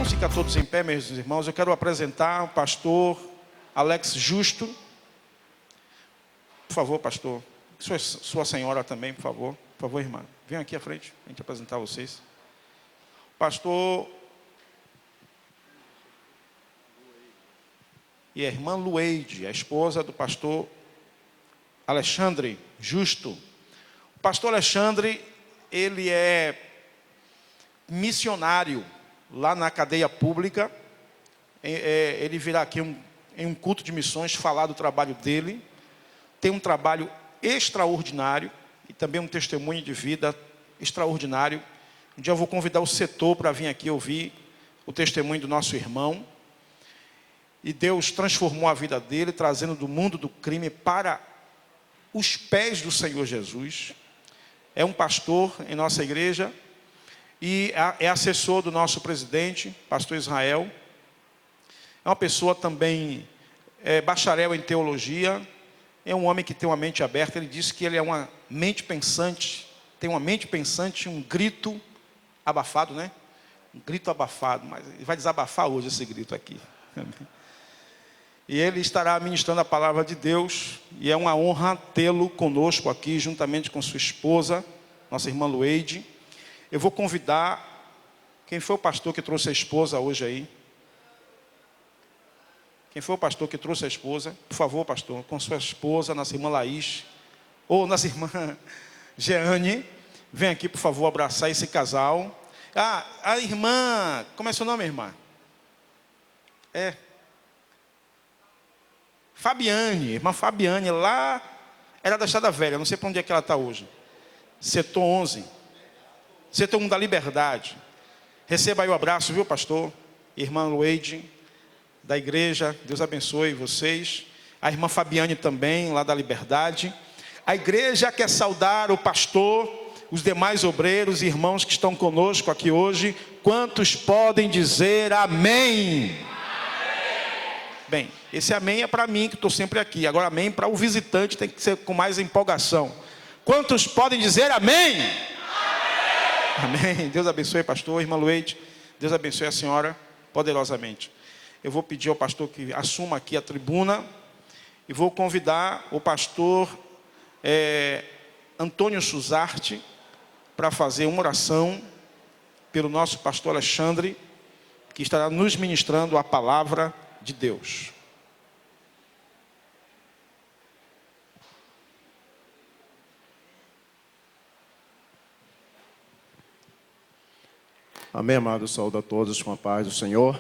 Vamos ficar todos em pé, meus irmãos. Eu quero apresentar o pastor Alex Justo. Por favor, pastor. Sua senhora também, por favor. Por favor, irmã. Venha aqui à frente, a gente apresentar vocês. Pastor e a irmã Lueide, a esposa do pastor Alexandre Justo. O pastor Alexandre, ele é missionário lá na cadeia pública. Ele virá aqui em um culto de missões falar do trabalho dele. Tem um trabalho extraordinário e também um testemunho de vida extraordinário. Um dia eu vou convidar o setor para vir aqui ouvir o testemunho do nosso irmão. E Deus transformou a vida dele, trazendo do mundo do crime para os pés do Senhor Jesus. É um pastor em nossa igreja e é assessor do nosso presidente, pastor Israel. É uma pessoa também bacharel em teologia. É um homem que tem uma mente aberta. Ele disse que ele é uma mente pensante, tem uma mente pensante, um grito abafado, né? Um grito abafado, mas ele vai desabafar hoje esse grito aqui. E ele estará ministrando a palavra de Deus, e é uma honra tê-lo conosco aqui, juntamente com sua esposa, nossa irmã Lueide. Eu vou convidar, quem foi o pastor que trouxe a esposa hoje aí? Quem foi o pastor que trouxe a esposa? Por favor, pastor, com sua esposa, nossa irmã Laís, ou nossa irmã Jeane, vem aqui, por favor, abraçar esse casal. Ah, a irmã, como é seu nome, irmã? Fabiane, irmã Fabiane, lá, era da Estrada Velha, não sei para onde é que ela está hoje. Setor 11, setor 1 da Liberdade. Receba aí o abraço, viu, pastor? Irmã Lueide, da igreja, Deus abençoe vocês. A irmã Fabiane também, lá da Liberdade. A igreja quer saudar o pastor, os demais obreiros e irmãos que estão conosco aqui hoje. Quantos podem dizer amém? Bem, esse amém é para mim, que estou sempre aqui. Agora amém para o visitante, tem que ser com mais empolgação. Quantos podem dizer amém? Amém. Deus abençoe, pastor, irmã Lueide. Deus abençoe a senhora poderosamente. Eu vou pedir ao pastor que assuma aqui a tribuna. E vou convidar o pastor Antônio Suzarte para fazer uma oração pelo nosso pastor Alexandre, que estará nos ministrando a palavra de Deus. Amém, amado. Saúdo a todos com a paz do Senhor.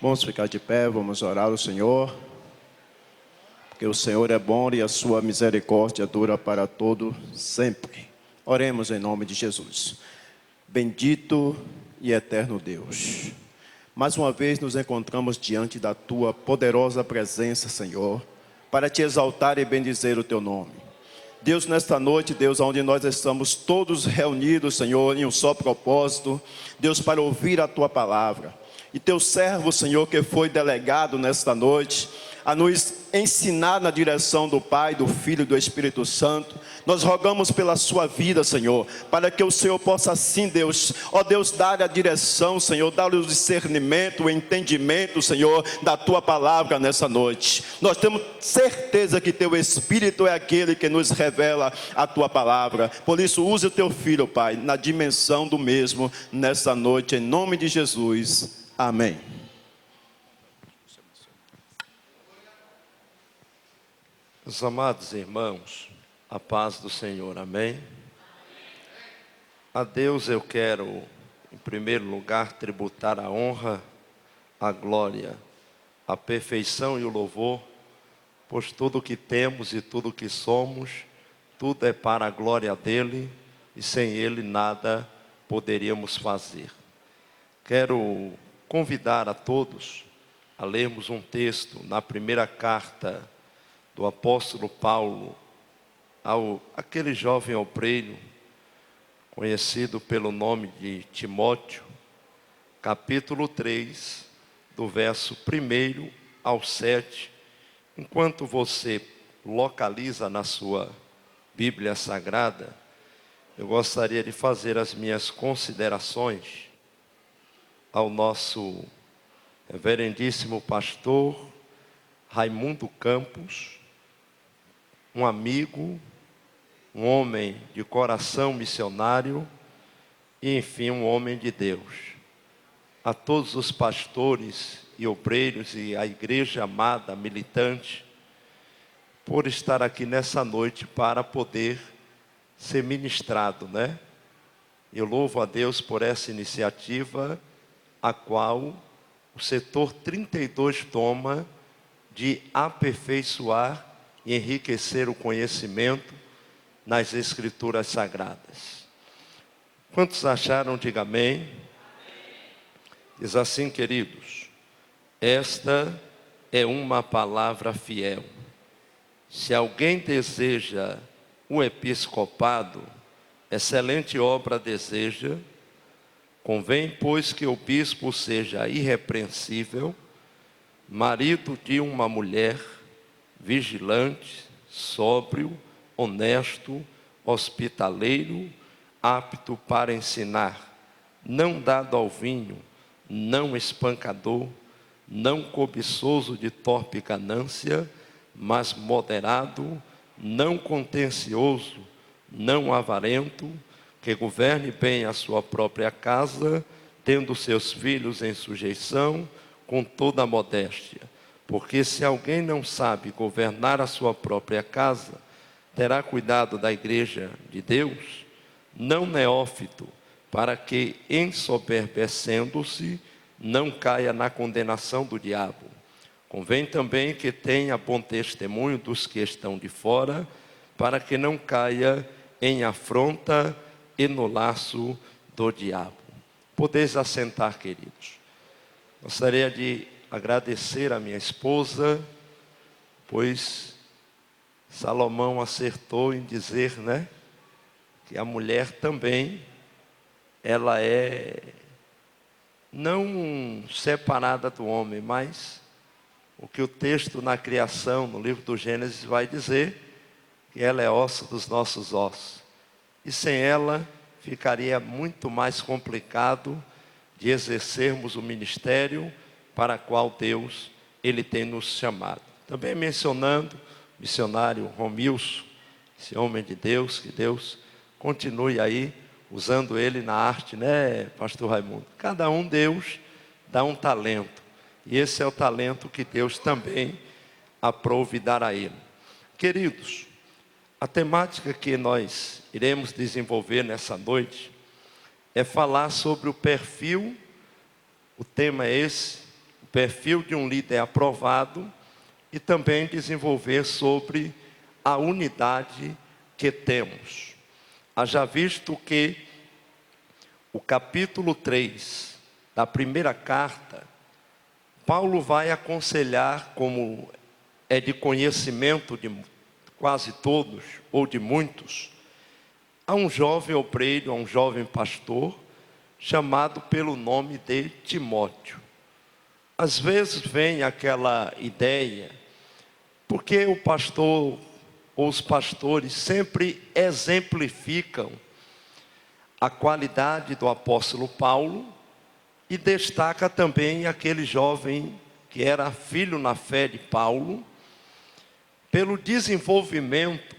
Vamos ficar de pé, vamos orar ao Senhor, porque o Senhor é bom e a sua misericórdia dura para todo sempre. Oremos em nome de Jesus. Bendito e eterno Deus, mais uma vez nos encontramos diante da tua poderosa presença, Senhor, para te exaltar e bendizer o teu nome. Deus, nesta noite, Deus, onde nós estamos todos reunidos, Senhor, em um só propósito, Deus, para ouvir a tua palavra. E teu servo, Senhor, que foi delegado nesta noite a nos ensinar na direção do Pai, do Filho e do Espírito Santo. Nós rogamos pela sua vida, Senhor, para que o Senhor possa assim, Deus, ó Deus, dar a direção, Senhor, dar o discernimento, o entendimento, Senhor, da tua palavra nessa noite. Nós temos certeza que teu Espírito é aquele que nos revela a tua palavra. Por isso, use o teu filho, Pai, na dimensão do mesmo nessa noite, em nome de Jesus. Amém. Meus amados irmãos, a paz do Senhor, amém? A Deus eu quero, em primeiro lugar, tributar a honra, a glória, a perfeição e o louvor, pois tudo que temos e tudo que somos, tudo é para a glória dEle, e sem Ele nada poderíamos fazer. Quero convidar a todos a lermos um texto na primeira carta do apóstolo Paulo aquele jovem obreiro, conhecido pelo nome de Timóteo, capítulo 3, do verso 1 ao 7. Enquanto você localiza na sua Bíblia Sagrada, eu gostaria de fazer as minhas considerações ao nosso reverendíssimo pastor Raimundo Campos, um amigo, um homem de coração missionário e, enfim, um homem de Deus. A todos os pastores e obreiros e a igreja amada, militante, por estar aqui nessa noite para poder ser ministrado, né? Eu louvo a Deus por essa iniciativa, a qual o setor 32 toma de aperfeiçoar e enriquecer o conhecimento nas Escrituras Sagradas. Quantos acharam, diga amém. Diz assim, queridos, esta é uma palavra fiel. Se alguém deseja o episcopado, excelente obra deseja, convém, pois, que o bispo seja irrepreensível, marido de uma mulher, vigilante, sóbrio, honesto, hospitaleiro, apto para ensinar, não dado ao vinho, não espancador, não cobiçoso de torpe ganância, mas moderado, não contencioso, não avarento, que governe bem a sua própria casa, tendo seus filhos em sujeição, com toda a modéstia. Porque se alguém não sabe governar a sua própria casa, terá cuidado da igreja de Deus, não neófito, para que, ensoberbecendo-se, não caia na condenação do diabo. Convém também que tenha bom testemunho dos que estão de fora, para que não caia em afronta e no laço do diabo. Podeis assentar, queridos. Gostaria de agradecer a minha esposa, pois Salomão acertou em dizer, né, que a mulher também, ela é não separada do homem, mas o que o texto na criação, no livro do Gênesis, vai dizer, que ela é osso dos nossos ossos. E sem ela, ficaria muito mais complicado de exercermos o ministério para o qual Deus, Ele tem nos chamado. Também mencionando o missionário Romilson, esse homem de Deus, que Deus continue aí, usando ele na arte, né, pastor Raimundo? Cada um, Deus dá um talento. E esse é o talento que Deus também aprove dar a ele. Queridos, a temática que nós iremos desenvolver nessa noite é falar sobre o perfil, o tema é esse, o perfil de um líder aprovado, e também desenvolver sobre a unidade que temos. Haja visto que o capítulo 3 da primeira carta, Paulo vai aconselhar, como é de conhecimento de quase todos, ou de muitos, a um jovem obreiro, a um jovem pastor, chamado pelo nome de Timóteo. Às vezes vem aquela ideia, porque o pastor ou os pastores sempre exemplificam a qualidade do apóstolo Paulo e destaca também aquele jovem que era filho na fé de Paulo, pelo desenvolvimento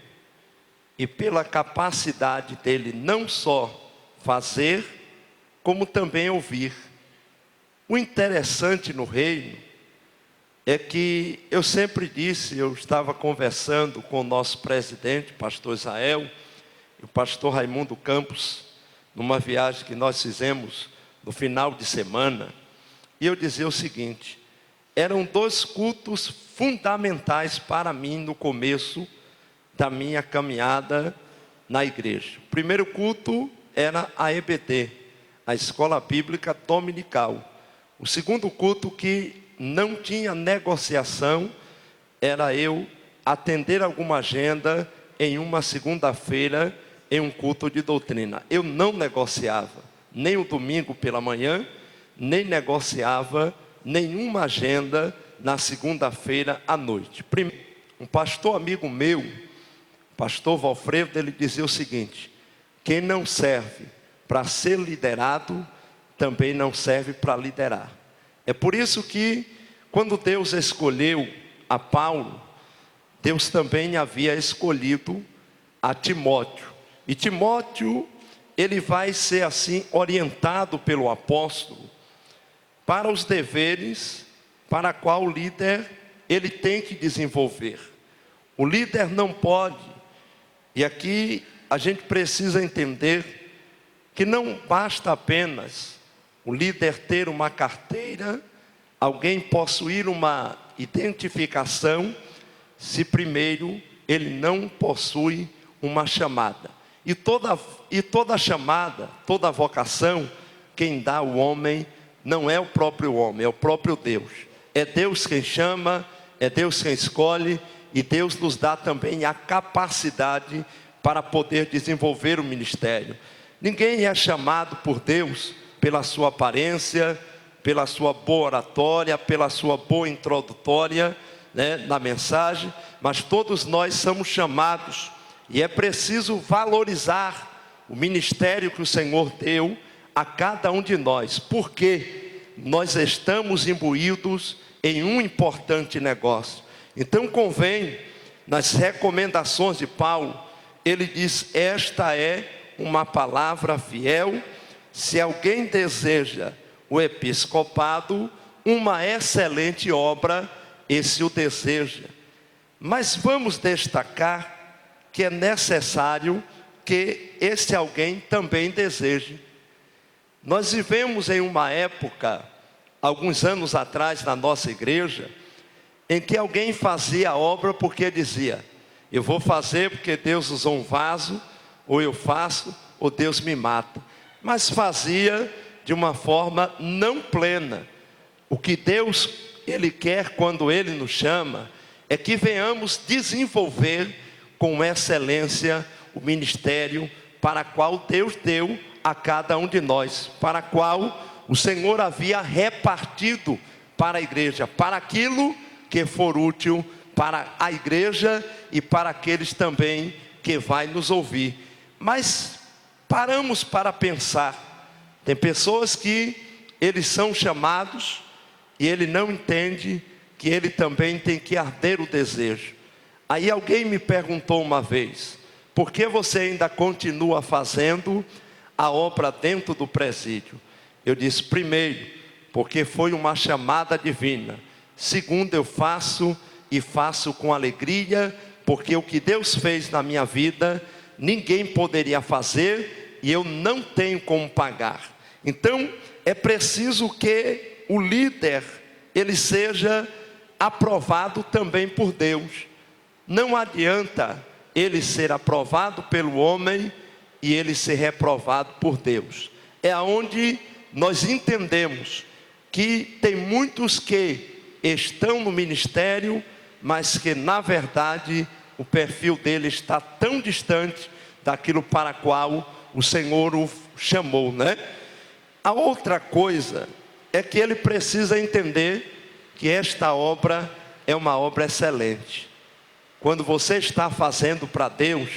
e pela capacidade dele não só fazer, como também ouvir. O interessante no reino é que eu sempre disse, eu estava conversando com o nosso presidente, pastor Israel, e o pastor Raimundo Campos, numa viagem que nós fizemos no final de semana, e eu dizia o seguinte: eram dois cultos fundamentais para mim no começo da minha caminhada na igreja. O primeiro culto era a EBD, a Escola Bíblica Dominical. O segundo culto, que não tinha negociação, era eu atender alguma agenda em uma segunda-feira em um culto de doutrina. Eu não negociava, nem o domingo pela manhã, nem negociava nenhuma agenda na segunda-feira à noite. Primeiro, um pastor amigo meu, pastor Valfredo, ele dizia o seguinte: quem não serve para ser liderado, também não serve para liderar. É por isso que, quando Deus escolheu a Paulo, Deus também havia escolhido a Timóteo. E Timóteo, ele vai ser assim orientado pelo apóstolo para os deveres para qual o líder ele tem que desenvolver. O líder não pode, e aqui a gente precisa entender que não basta apenas o líder ter uma carteira, alguém possuir uma identificação, se primeiro ele não possui uma chamada. E toda chamada, toda vocação, quem dá o homem não é o próprio homem, é o próprio Deus. É Deus quem chama, é Deus quem escolhe, e Deus nos dá também a capacidade para poder desenvolver o ministério. Ninguém é chamado por Deus pela sua aparência, pela sua boa oratória, pela sua boa introdutória, na mensagem, mas todos nós somos chamados, e é preciso valorizar o ministério que o Senhor deu a cada um de nós, porque nós estamos imbuídos em um importante negócio. Então convém, nas recomendações de Paulo, ele diz: esta é uma palavra fiel, se alguém deseja o episcopado, uma excelente obra, esse o deseja. Mas vamos destacar que é necessário que esse alguém também deseje. Nós vivemos em uma época, alguns anos atrás na nossa igreja, em que alguém fazia a obra porque dizia: eu vou fazer porque Deus usou um vaso, ou eu faço, ou Deus me mata. Mas fazia de uma forma não plena. O que Deus, Ele quer quando Ele nos chama, é que venhamos desenvolver com excelência o ministério para qual Deus deu a cada um de nós, para qual o Senhor havia repartido para a igreja, para aquilo que for útil para a igreja e para aqueles também que vai nos ouvir. Mas paramos para pensar, tem pessoas que eles são chamados e ele não entende que ele também tem que arder o desejo. Aí alguém me perguntou uma vez: por que você ainda continua fazendo a obra dentro do presídio? Eu disse: primeiro, porque foi uma chamada divina. Segundo, eu faço e faço com alegria, porque o que Deus fez na minha vida, ninguém poderia fazer e eu não tenho como pagar. Então, é preciso que o líder, ele seja aprovado também por Deus. Não adianta ele ser aprovado pelo homem e ele ser reprovado por Deus. É onde nós entendemos que tem muitos que estão no ministério, mas que na verdade o perfil dele está tão distante daquilo para qual o Senhor o chamou, A outra coisa é que ele precisa entender que esta obra é uma obra excelente. Quando você está fazendo para Deus,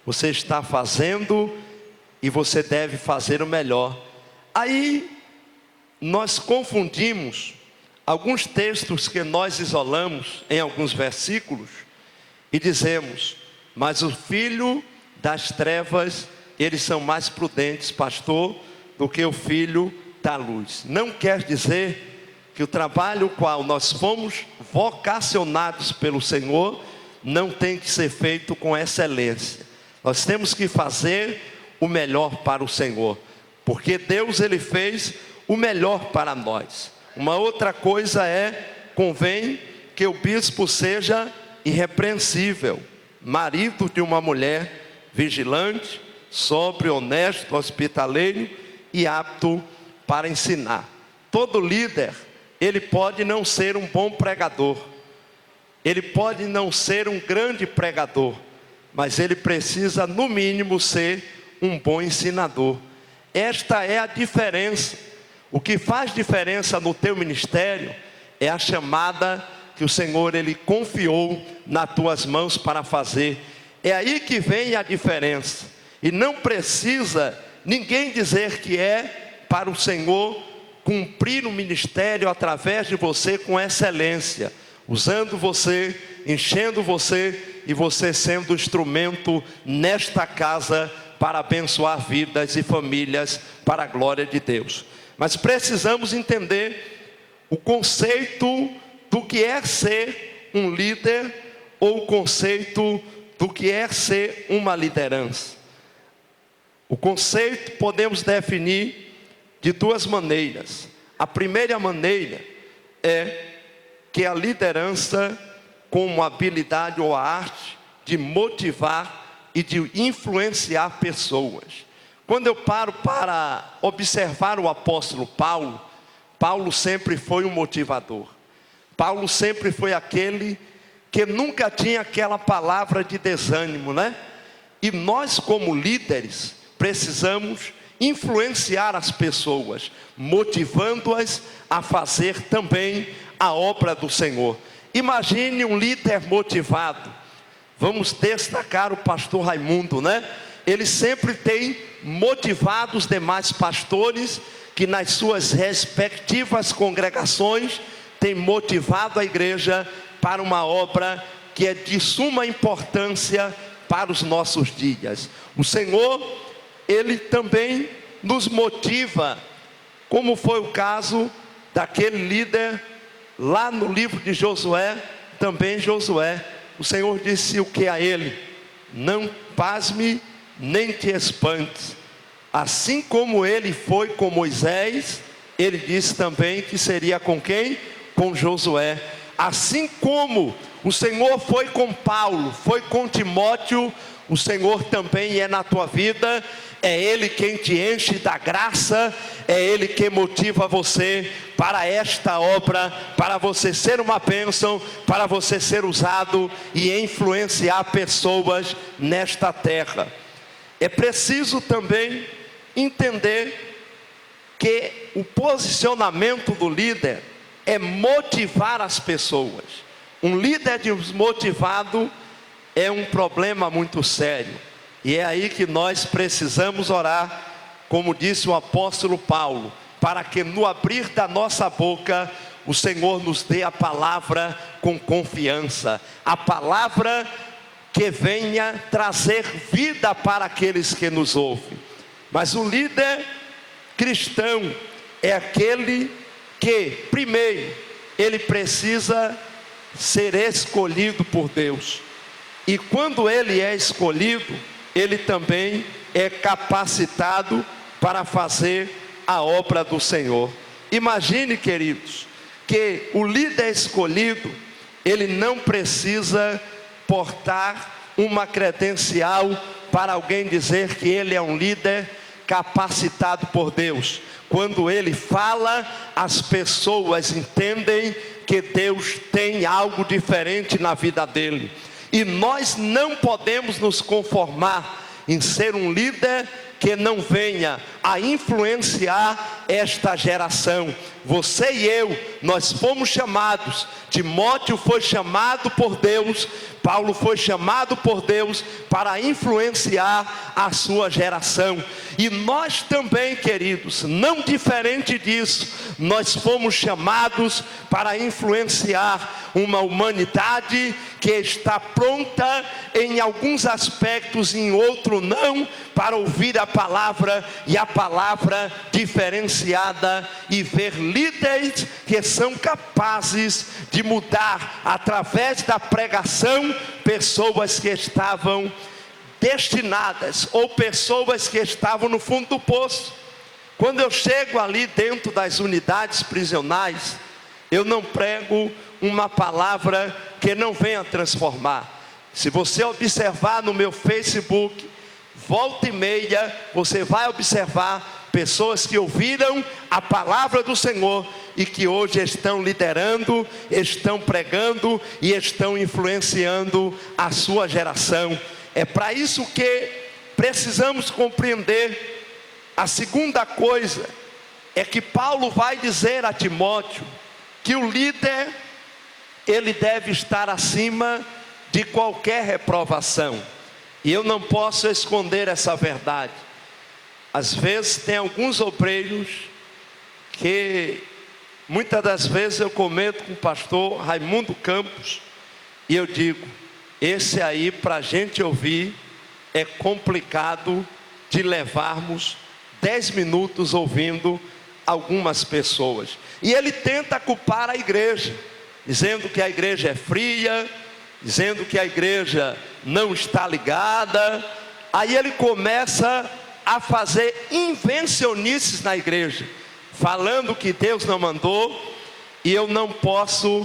você está fazendo e você deve fazer o melhor. Aí nós confundimos alguns textos que nós isolamos em alguns versículos e dizemos: mas o filho das trevas, eles são mais prudentes, pastor, do que o filho da luz. Não quer dizer que o trabalho qual nós fomos vocacionados pelo Senhor não tem que ser feito com excelência. Nós temos que fazer o melhor para o Senhor, porque Deus, ele fez o melhor para nós. Uma outra coisa é, convém que o bispo seja irrepreensível, marido de uma mulher vigilante, sóbrio, honesto, hospitaleiro e apto para ensinar. Todo líder, ele pode não ser um bom pregador, ele pode não ser um grande pregador, mas ele precisa no mínimo ser um bom ensinador. Esta é a diferença. O que faz diferença no teu ministério é a chamada que o Senhor, ele confiou nas tuas mãos para fazer. É aí que vem a diferença. E não precisa ninguém dizer que é para o Senhor cumprir o ministério através de você com excelência, usando você, enchendo você e você sendo instrumento nesta casa para abençoar vidas e famílias para a glória de Deus. Mas precisamos entender o conceito do que é ser um líder ou o conceito do que é ser uma liderança. O conceito podemos definir de duas maneiras. A primeira maneira é que a liderança como habilidade ou a arte de motivar e de influenciar pessoas. Quando eu paro para observar o apóstolo Paulo, Paulo sempre foi um motivador. Paulo sempre foi aquele que nunca tinha aquela palavra de desânimo, né? E nós como líderes precisamos influenciar as pessoas, motivando-as a fazer também a obra do Senhor. Imagine um líder motivado. Vamos destacar o pastor Raimundo, né? Ele sempre tem motivado os demais pastores que nas suas respectivas congregações têm motivado a igreja para uma obra que é de suma importância para os nossos dias. O Senhor, Ele também nos motiva, como foi o caso daquele líder lá no livro de Josué. Também Josué, o Senhor disse o que a ele? Não pasme nem te espantes. Assim como ele foi com Moisés, ele disse também que seria com quem? Com Josué. Assim como o Senhor foi com Paulo, foi com Timóteo, o Senhor também é na tua vida. É Ele quem te enche da graça, é Ele quem motiva você para esta obra, para você ser uma bênção, para você ser usado e influenciar pessoas nesta terra. É preciso também entender que o posicionamento do líder é motivar as pessoas. Um líder desmotivado é um problema muito sério. E é aí que nós precisamos orar, como disse o apóstolo Paulo, para que no abrir da nossa boca, o Senhor nos dê a palavra com confiança. A palavra que venha trazer vida para aqueles que nos ouvem. Mas o líder cristão é aquele que, primeiro, ele precisa ser escolhido por Deus. E quando ele é escolhido, ele também é capacitado para fazer a obra do Senhor. Imagine, queridos, que o líder escolhido, ele não precisa portar uma credencial para alguém dizer que ele é um líder capacitado por Deus. Quando ele fala, as pessoas entendem que Deus tem algo diferente na vida dele. E nós não podemos nos conformar em ser um líder que não venha a influenciar esta geração. Você e eu, nós fomos chamados. Timóteo foi chamado por Deus, Paulo foi chamado por Deus para influenciar a sua geração. E nós também, queridos, não diferente disso, nós fomos chamados para influenciar uma humanidade que está pronta em alguns aspectos, em outro não, para ouvir a palavra, e a palavra diferenciada, e ver líderes que são capazes de mudar através da pregação pessoas que estavam destinadas, ou pessoas que estavam no fundo do poço. Quando eu chego ali dentro das unidades prisionais, eu não prego uma palavra que não venha transformar. Se você observar no meu Facebook, volta e meia, você vai observar pessoas que ouviram a palavra do Senhor e que hoje estão liderando, estão pregando e estão influenciando a sua geração. É para isso que precisamos compreender. A segunda coisa é que Paulo vai dizer a Timóteo que o líder, ele deve estar acima de qualquer reprovação. E eu não posso esconder essa verdade. Às vezes tem alguns obreiros que muitas das vezes eu comento com o pastor Raimundo Campos e eu digo, esse aí para a gente ouvir é complicado de levarmos 10 minutos ouvindo algumas pessoas. E ele tenta culpar a igreja, dizendo que a igreja é fria, dizendo que a igreja não está ligada. Aí ele começa a fazer invencionices na igreja, falando que Deus não mandou, e eu não posso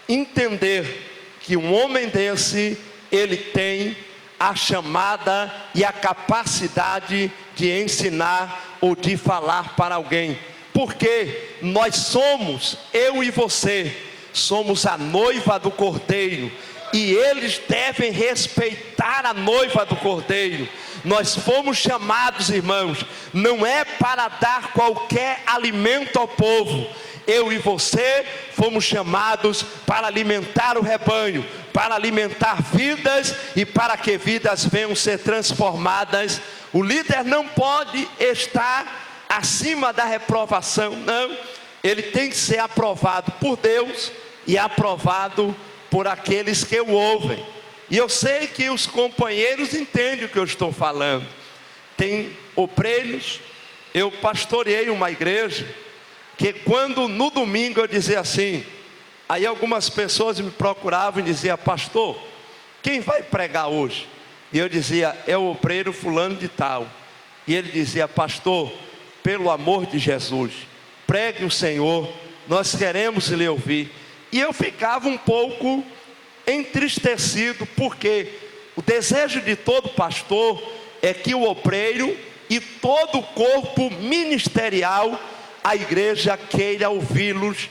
entender que um homem desse, ele tem a chamada e a capacidade de ensinar ou de falar para alguém, porque nós somos, eu e você, somos a noiva do Cordeiro, e eles devem respeitar a noiva do Cordeiro. Nós fomos chamados, irmãos, não é para dar qualquer alimento ao povo. Eu e você fomos chamados para alimentar o rebanho, para alimentar vidas e para que vidas venham ser transformadas. O líder não pode estar acima da reprovação, não. Ele tem que ser aprovado por Deus e aprovado por aqueles que o ouvem. E eu sei que os companheiros entendem o que eu estou falando. Tem obreiros, eu pastoreei uma igreja, que quando no domingo eu dizia assim, aí algumas pessoas me procuravam e diziam, pastor, quem vai pregar hoje? E eu dizia, é o obreiro fulano de tal. E ele dizia, pastor, pelo amor de Jesus, pregue o Senhor, nós queremos lhe ouvir. E eu ficava um pouco entristecido, porque o desejo de todo pastor é que o obreiro e todo o corpo ministerial, a igreja queira ouvi-los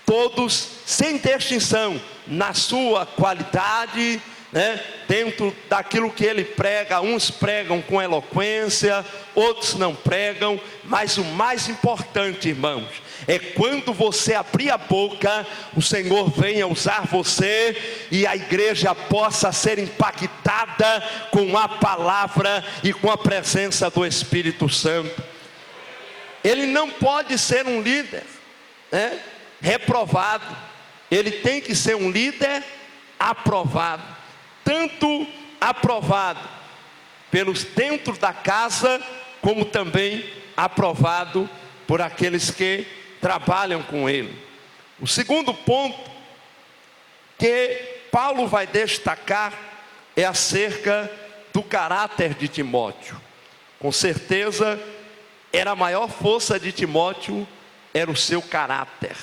todos sem distinção, na sua qualidade, né? Dentro daquilo que ele prega. Uns pregam com eloquência, outros não pregam, mas o mais importante, irmãos, é quando você abrir a boca, o Senhor venha usar você e a igreja possa ser impactada com a palavra e com a presença do Espírito Santo. Ele não pode ser um líder, né, reprovado. Ele tem que ser um líder aprovado, tanto aprovado pelos dentro da casa, como também aprovado por aqueles que trabalham com ele. O segundo ponto que Paulo vai destacar é acerca do caráter de Timóteo. Com certeza, era a maior força de Timóteo, era o seu caráter.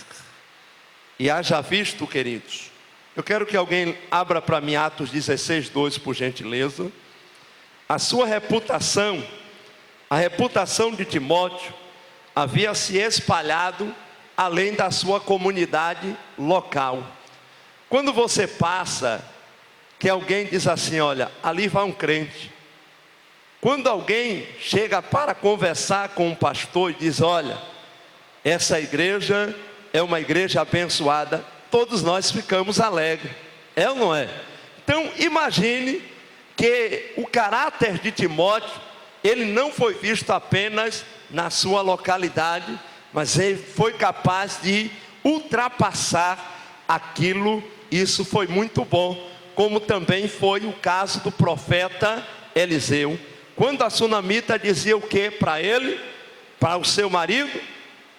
E haja visto, queridos, eu quero que alguém abra para mim Atos 16:2, por gentileza. A sua reputação, a reputação de Timóteo, havia se espalhado além da sua comunidade local. Quando você passa, que alguém diz assim, olha, ali vai um crente. Quando alguém chega para conversar com um pastor e diz, olha, essa igreja é uma igreja abençoada, todos nós ficamos alegres, é ou não é? Então imagine que o caráter de Timóteo, ele não foi visto apenas na sua localidade, mas ele foi capaz de ultrapassar aquilo. Isso foi muito bom, como também foi o caso do profeta Eliseu. Quando a sunamita dizia o que para ele, para o seu marido?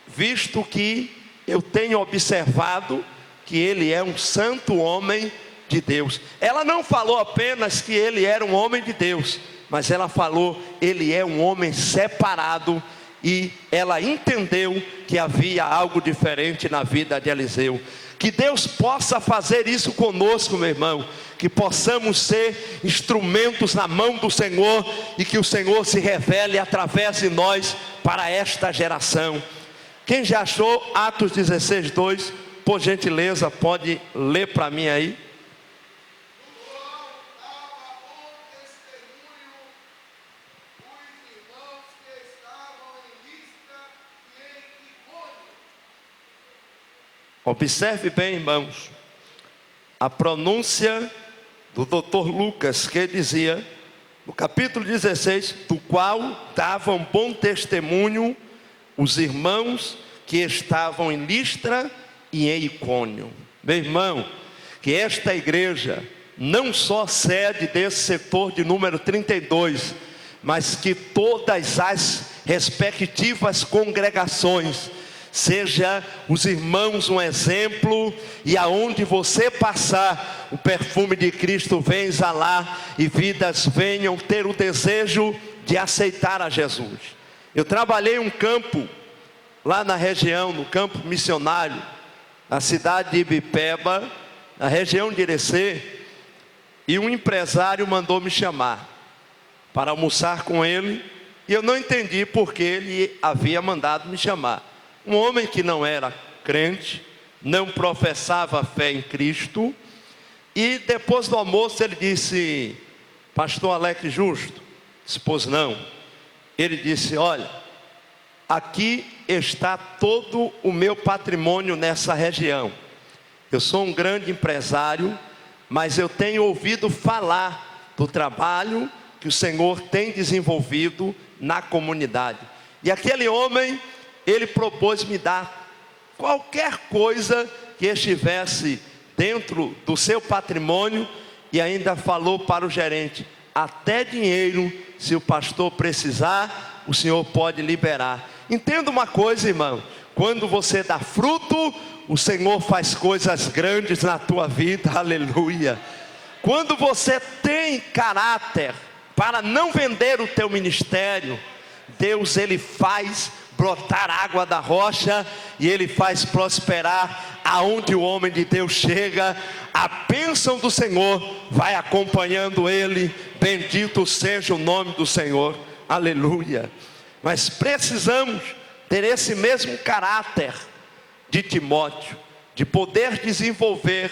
Visto que eu tenho observado que ele é um santo homem de Deus. Ela não falou apenas que ele era um homem de Deus, mas ela falou, ele é um homem separado. E ela entendeu que havia algo diferente na vida de Eliseu. Que Deus possa fazer isso conosco, meu irmão, que possamos ser instrumentos na mão do Senhor, e que o Senhor se revele através de nós para esta geração. Quem já achou Atos 16:2, por gentileza, pode ler para mim aí. Observe bem, irmãos, a pronúncia do Dr. Lucas, que dizia no capítulo 16, do qual davam bom testemunho os irmãos que estavam em Listra e em Icônio. Meu irmão, que esta igreja, não só sede desse setor de número 32, mas que todas as respectivas congregações, seja os irmãos um exemplo, e aonde você passar, o perfume de Cristo venha exalar, e vidas venham ter o desejo de aceitar a Jesus. Eu trabalhei um campo, lá na região, no campo missionário, na cidade de Ibipeba, na região de Irecê, e um empresário mandou me chamar, para almoçar com ele, e eu não entendi porque ele havia mandado me chamar. Um homem que não era crente, não professava fé em Cristo, e depois do almoço ele disse: pastor Alex Justo? Disse: pois não. Ele disse: olha, aqui está todo o meu patrimônio nessa região. Eu sou um grande empresário, mas eu tenho ouvido falar do trabalho que o Senhor tem desenvolvido na comunidade. E aquele homem, ele propôs me dar qualquer coisa que estivesse dentro do seu patrimônio, e ainda falou para o gerente: até dinheiro, se o pastor precisar, o senhor pode liberar. Entenda uma coisa, irmão: quando você dá fruto, o Senhor faz coisas grandes na tua vida, aleluia. Quando você tem caráter para não vender o teu ministério, Deus, ele faz brotar água da rocha, e ele faz prosperar aonde o homem de Deus chega. A bênção do Senhor vai acompanhando ele, bendito seja o nome do Senhor, aleluia. Mas precisamos ter esse mesmo caráter de Timóteo, de poder desenvolver,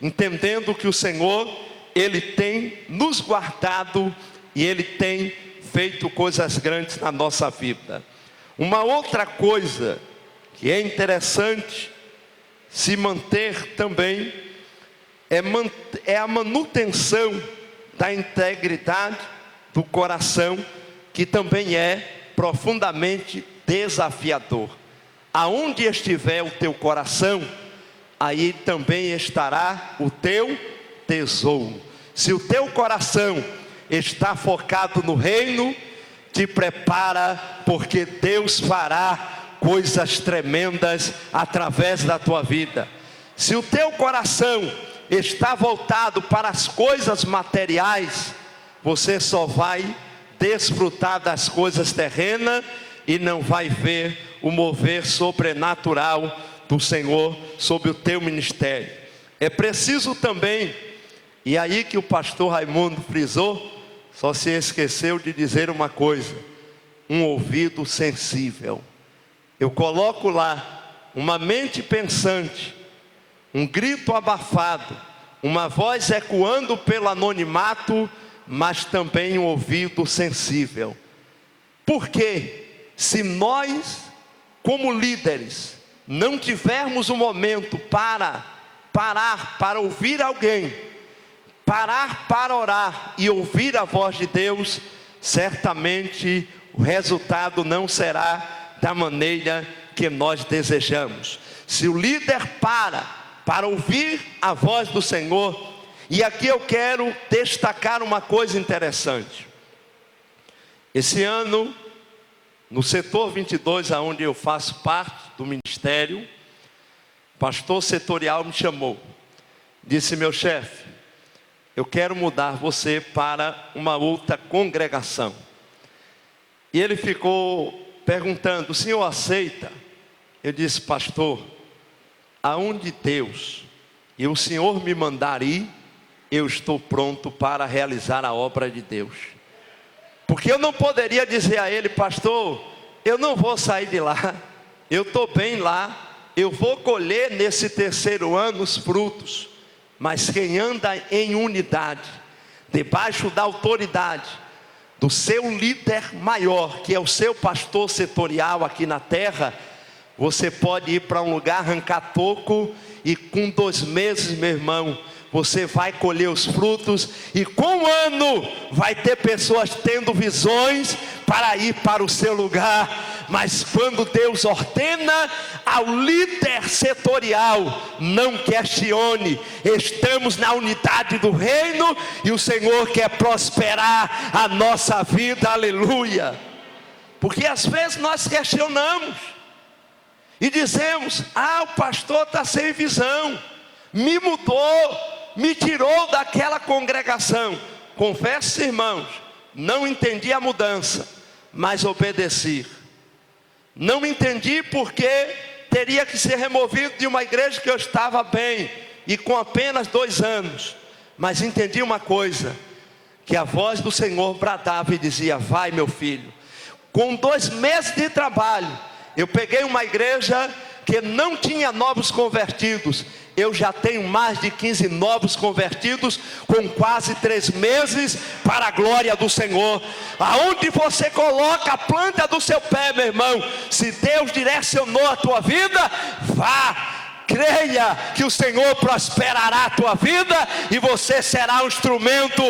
entendendo que o Senhor, ele tem nos guardado, e ele tem feito coisas grandes na nossa vida. Uma outra coisa que é interessante se manter também é a manutenção da integridade do coração, que também é profundamente desafiador. Aonde estiver o teu coração, aí também estará o teu tesouro. Se o teu coração está focado no reino, te prepara, porque Deus fará coisas tremendas através da tua vida. Se o teu coração está voltado para as coisas materiais, você só vai desfrutar das coisas terrenas e não vai ver o mover sobrenatural do Senhor sobre o teu ministério. É preciso também, e aí que o pastor Raimundo frisou, só se esqueceu de dizer uma coisa: um ouvido sensível. Eu coloco lá uma mente pensante, um grito abafado, uma voz ecoando pelo anonimato, mas também um ouvido sensível. Porque se nós, como líderes, não tivermos um momento para parar, para ouvir alguém, parar para orar e ouvir a voz de Deus, certamente o resultado não será da maneira que nós desejamos. Se o líder para ouvir a voz do Senhor, e aqui eu quero destacar uma coisa interessante. Esse ano, no setor 22, aonde eu faço parte do ministério, o pastor setorial me chamou, disse: meu chefe, eu quero mudar você para uma outra congregação. E ele ficou perguntando: o senhor aceita? Eu disse: pastor, aonde Deus e o Senhor me mandar ir, eu estou pronto para realizar a obra de Deus. Porque eu não poderia dizer a ele: pastor, eu não vou sair de lá, eu estou bem lá, eu vou colher nesse terceiro ano os frutos. Mas quem anda em unidade, debaixo da autoridade do seu líder maior, que é o seu pastor setorial aqui na terra, você pode ir para um lugar arrancar toco, e com 2 meses, meu irmão, você vai colher os frutos, e com o ano vai ter pessoas tendo visões para ir para o seu lugar. Mas quando Deus ordena ao líder setorial, não questione, estamos na unidade do reino, e o Senhor quer prosperar a nossa vida, aleluia. Porque às vezes nós questionamos e dizemos: o pastor está sem visão, me mudou, me tirou daquela congregação. Confesso, irmãos, não entendi a mudança, mas obedeci. Não entendi porque teria que ser removido de uma igreja que eu estava bem, e com apenas 2 anos. Mas entendi uma coisa, que a voz do Senhor bradava e dizia: vai, meu filho. Com 2 meses de trabalho, eu peguei uma igreja que não tinha novos convertidos. Eu já tenho mais de 15 novos convertidos, com quase 3 meses, para a glória do Senhor. Aonde você coloca a planta do seu pé, meu irmão, se Deus direcionou a tua vida, vá. Creia que o Senhor prosperará a tua vida, e você será um instrumento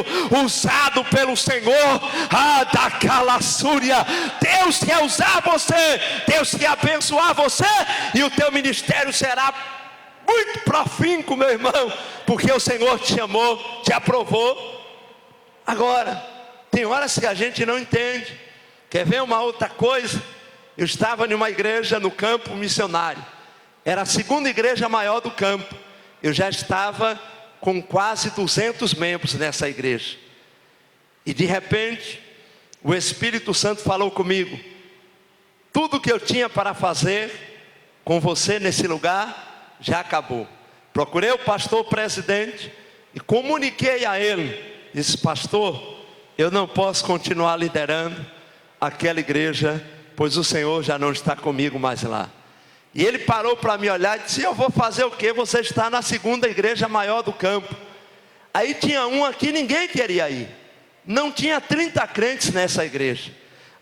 usado pelo Senhor. Da calaçúria, Deus quer usar você, Deus quer abençoar você, e o teu ministério será muito profícuo, meu irmão, porque o Senhor te chamou, te aprovou. Agora, tem horas que a gente não entende. Quer ver uma outra coisa? Eu estava em uma igreja no campo missionário, era a 2ª igreja maior do campo. Eu já estava com quase 200 membros nessa igreja, e de repente o Espírito Santo falou comigo: tudo que eu tinha para fazer com você nesse lugar já acabou. Procurei o pastor presidente e comuniquei a ele. Disse: pastor, eu não posso continuar liderando aquela igreja, pois o Senhor já não está comigo mais lá. E ele parou para me olhar e disse: eu vou fazer o quê? Você está na 2ª igreja maior do campo. Aí tinha uma que ninguém queria ir, não tinha 30 crentes nessa igreja.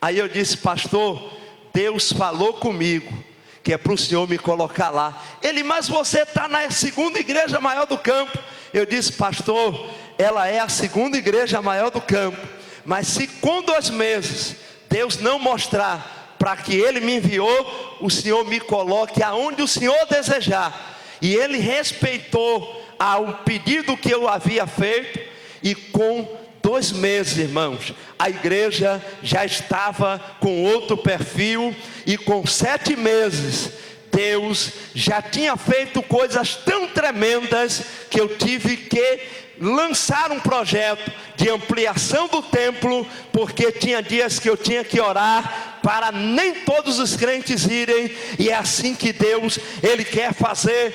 Aí eu disse: pastor, Deus falou comigo que é para o senhor me colocar lá. Ele: mas você está na 2ª igreja maior do campo. Eu disse: pastor, ela é a 2ª igreja maior do campo, mas se com 2 meses Deus não mostrar para que Ele me enviou, o Senhor me coloque aonde o Senhor desejar. E ele respeitou ao pedido que eu havia feito, e com 2 meses, irmãos, a igreja já estava com outro perfil, e com 7 meses, Deus já tinha feito coisas tão tremendas, que eu tive que lançar um projeto de ampliação do templo, porque tinha dias que eu tinha que orar para nem todos os crentes irem, e é assim que Deus, Ele quer fazer.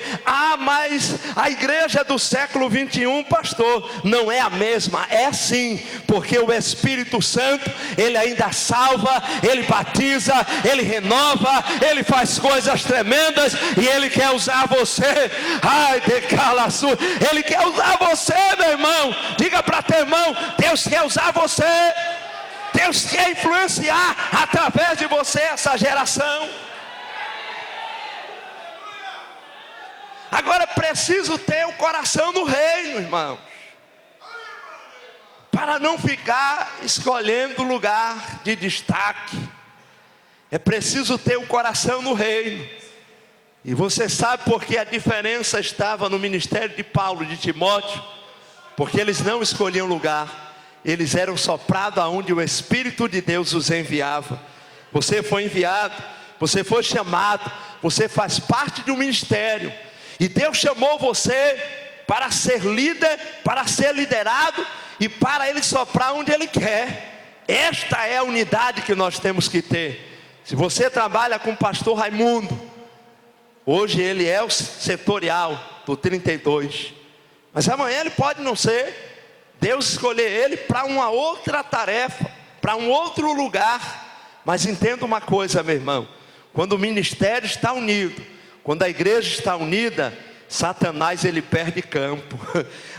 Mas a igreja do século 21, pastor, não é a mesma. É sim, porque o Espírito Santo, Ele ainda salva, Ele batiza, Ele renova, Ele faz coisas tremendas, e Ele quer usar você. Ele quer usar você, meu irmão. Diga para teu irmão: Deus quer usar você. Deus quer influenciar através de você essa geração. Agora é preciso ter o coração no reino, irmão, para não ficar escolhendo lugar de destaque. É preciso ter o coração no reino. E você sabe por que a diferença estava no ministério de Paulo e de Timóteo? Porque eles não escolhiam lugar, eles eram soprados aonde o Espírito de Deus os enviava. Você foi enviado, você foi chamado, você faz parte de um ministério, e Deus chamou você para ser líder, para ser liderado, e para Ele soprar onde Ele quer. Esta é a unidade que nós temos que ter. Se você trabalha com o pastor Raimundo, hoje ele é o setorial do 32, mas amanhã ele pode não ser. Deus escolher ele para uma outra tarefa, para um outro lugar. Mas entenda uma coisa, meu irmão: quando o ministério está unido, quando a igreja está unida, Satanás ele perde campo.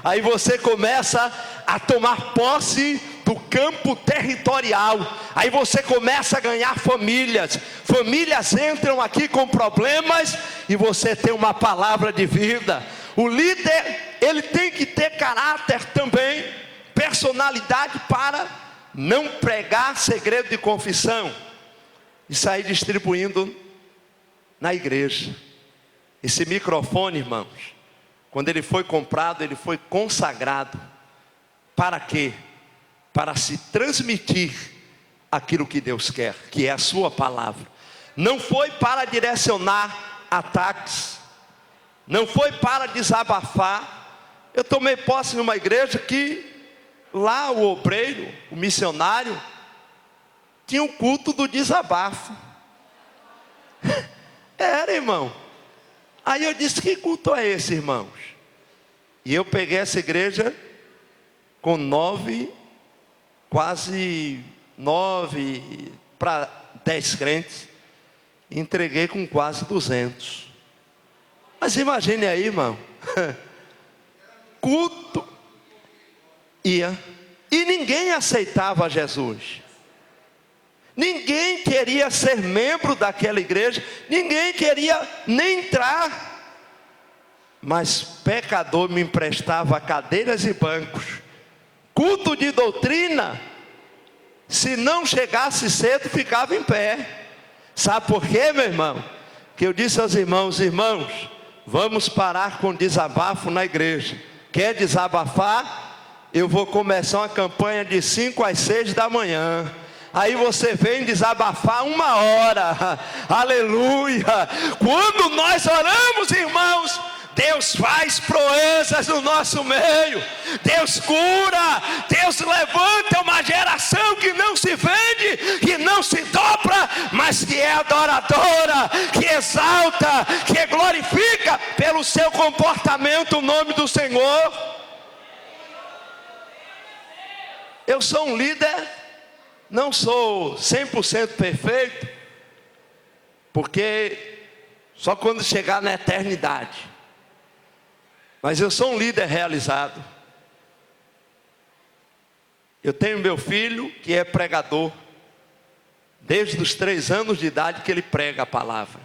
Aí você começa a tomar posse do campo territorial. Aí você começa a ganhar famílias. Famílias entram aqui com problemas, e você tem uma palavra de vida. O líder, ele tem que ter caráter também, personalidade, para não pregar segredo de confissão e sair distribuindo na igreja. Esse microfone, irmãos, quando ele foi comprado, ele foi consagrado. Para quê? Para se transmitir aquilo que Deus quer, que é a sua palavra. Não foi para direcionar ataques, não foi para desabafar. Eu tomei posse numa igreja que lá o obreiro, o missionário, tinha o culto do desabafo. Era, irmão. Aí eu disse: que culto é esse, irmãos? E eu peguei essa igreja com 9, quase 9 para 10 crentes, e entreguei com quase 200. Mas imagine aí, irmão, culto ia, e ninguém aceitava Jesus. Ninguém queria ser membro daquela igreja, ninguém queria nem entrar. Mas pecador me emprestava cadeiras e bancos. Culto de doutrina, se não chegasse cedo, ficava em pé. Sabe por quê, meu irmão? Que eu disse aos irmãos: irmãos, vamos parar com desabafo na igreja. Quer desabafar? Eu vou começar uma campanha de 5 às 6 da manhã. Aí você vem desabafar 1 hora. Aleluia. Quando nós oramos, irmãos, Deus faz proezas no nosso meio. Deus cura. Deus levanta uma geração que não se vende, que não se dobra, mas que é adoradora, que exalta, que glorifica pelo seu comportamento o nome do Senhor. Eu sou um líder, não sou 100% perfeito, porque só quando chegar na eternidade. Mas eu sou um líder realizado. Eu tenho meu filho que é pregador, desde os 3 anos de idade que ele prega a palavra,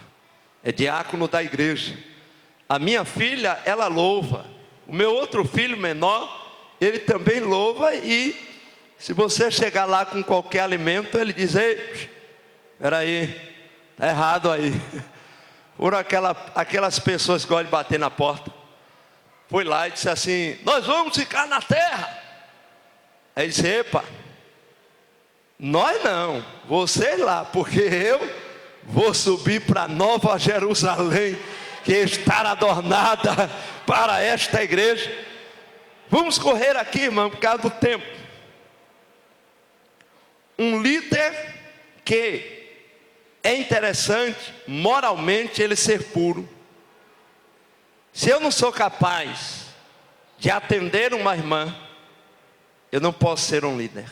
é diácono da igreja. A minha filha, ela louva. O meu outro filho menor, ele também louva. E se você chegar lá com qualquer alimento, ele diz: ei, peraí, está errado aí. Por aquelas pessoas que gostam de bater na porta. Foi lá e disse assim: nós vamos ficar na terra. Aí disse: epa, nós não, vocês lá, porque eu vou subir para Nova Jerusalém, que está adornada para esta igreja. Vamos correr aqui, irmão, por causa do tempo. Um líder que é interessante, moralmente, ele ser puro. Se eu não sou capaz de atender uma irmã, eu não posso ser um líder.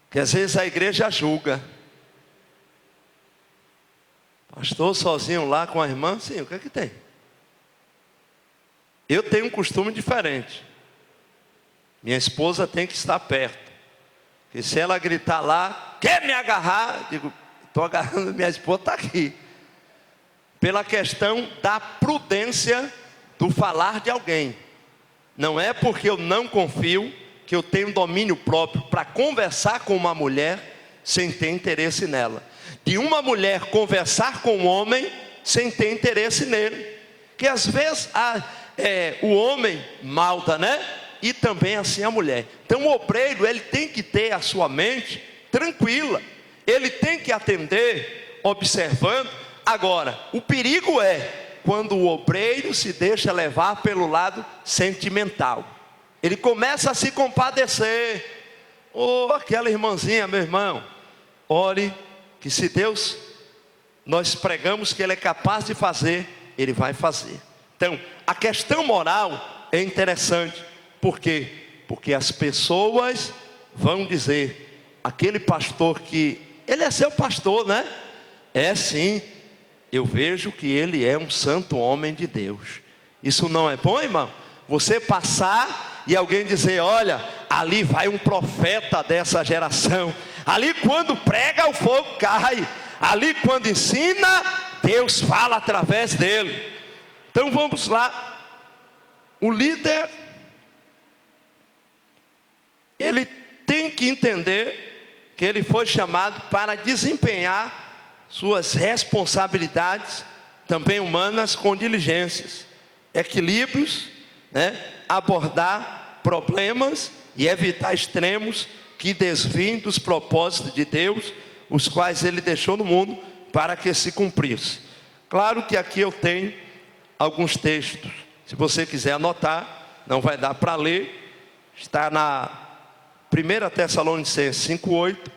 Porque às vezes a igreja julga. Pastor sozinho lá com a irmã, sim, o que é que tem? Eu tenho um costume diferente. Minha esposa tem que estar perto. Porque se ela gritar lá, quer me agarrar? Digo, estou agarrando, minha esposa está aqui. Pela questão da prudência do falar de alguém. Não é porque eu não confio que eu tenho domínio próprio para conversar com uma mulher sem ter interesse nela. De uma mulher conversar com um homem sem ter interesse nele. Que às vezes o homem malda, né? E também assim a mulher. Então o obreiro, ele tem que ter a sua mente tranquila. Ele tem que atender observando. Agora, o perigo é quando o obreiro se deixa levar pelo lado sentimental. Ele começa a se compadecer. Oh, aquela irmãzinha, meu irmão. Ore que se Deus, nós pregamos que Ele é capaz de fazer, Ele vai fazer. Então, a questão moral é interessante. Por quê? Porque as pessoas vão dizer, aquele pastor que, ele é seu pastor, né? É sim. Eu vejo que ele é um santo homem de Deus. Isso não é bom, irmão? Você passar e alguém dizer: olha, ali vai um profeta dessa geração. Ali quando prega o fogo cai. Ali quando ensina, Deus fala através dele. Então vamos lá. O líder, ele tem que entender que ele foi chamado para desempenhar suas responsabilidades, também humanas, com diligências, equilíbrios, abordar problemas e evitar extremos que desviem dos propósitos de Deus, os quais ele deixou no mundo para que se cumprisse. Claro que aqui eu tenho alguns textos. Se você quiser anotar, não vai dar para ler. Está na 1 Tessalonicenses 5:8,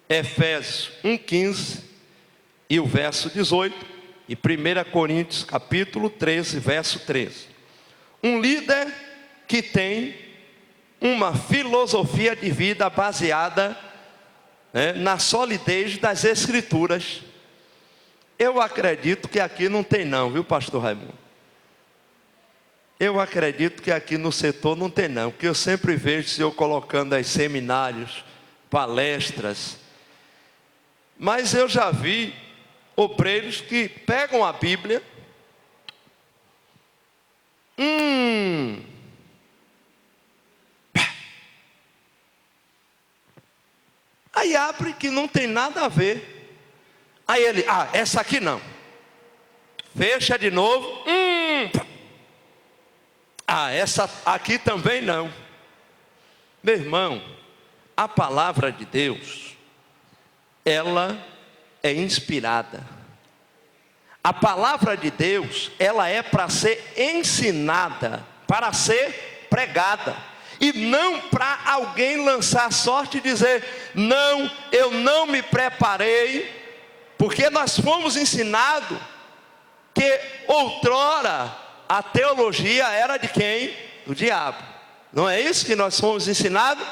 Efésios 1:15 e o verso 18, e 1 Coríntios capítulo 13, verso 13. Um líder que tem uma filosofia de vida baseada na solidez das Escrituras. Eu acredito que aqui não tem não, viu, pastor Raimundo? Eu acredito que aqui no setor não tem não, porque eu sempre vejo o senhor colocando aí seminários, palestras. Mas eu já vi obreiros que pegam a Bíblia, aí abre que não tem nada a ver. Aí ele, essa aqui não. Fecha de novo, essa aqui também não. Meu irmão, a palavra de Deus, ela é inspirada. A palavra de Deus, ela é para ser ensinada, para ser pregada, e não para alguém lançar sorte e dizer, não, eu não me preparei, porque nós fomos ensinados que outrora a teologia era de quem? Do diabo. Não é isso que nós fomos ensinados?